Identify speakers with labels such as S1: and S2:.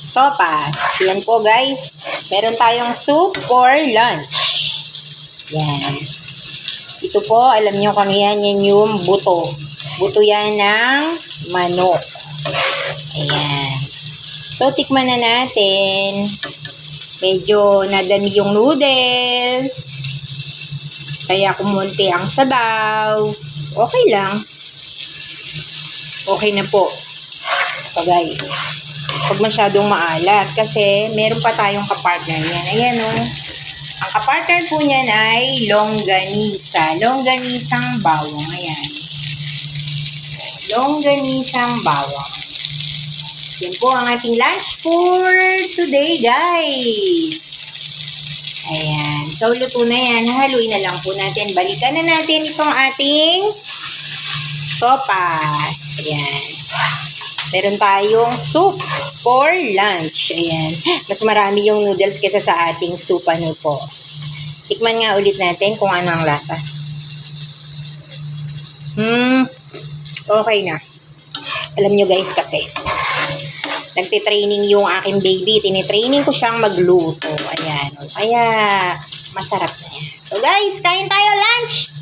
S1: sopas. Yan po guys. Meron tayong soup for lunch. Yan. Ito po, alam nyo kung yan yung buto. Buto yan ng manok. Ayan. So, tikman na natin. Medyo nadami yung noodles. Kaya kumunti ang sabaw. Okay lang. Okay na po. So, guys. Huwag masyadong maalat. Kasi, meron pa tayong kapartner yan. Ayan, oh. Ang kapartner po niyan ay longganisa. Longganisang bawang. Ayan. Longganisang bawang. Yan po ang ating lunch for today, guys. Ayan. So, luto na yan. Haluin na lang po natin. Balikan na natin itong ating sopas. Ayan. Meron tayong soup for lunch. Ayan. Mas marami yung noodles kaysa sa ating soup. Ano po. Tikman nga ulit natin kung ano ang lasa. Okay na. Alam nyo guys kasi, nagtitraining yung aking baby. Tinitraining ko siyang magluto. Ayan. Kaya, masarap na yan. So guys, kain tayo lunch!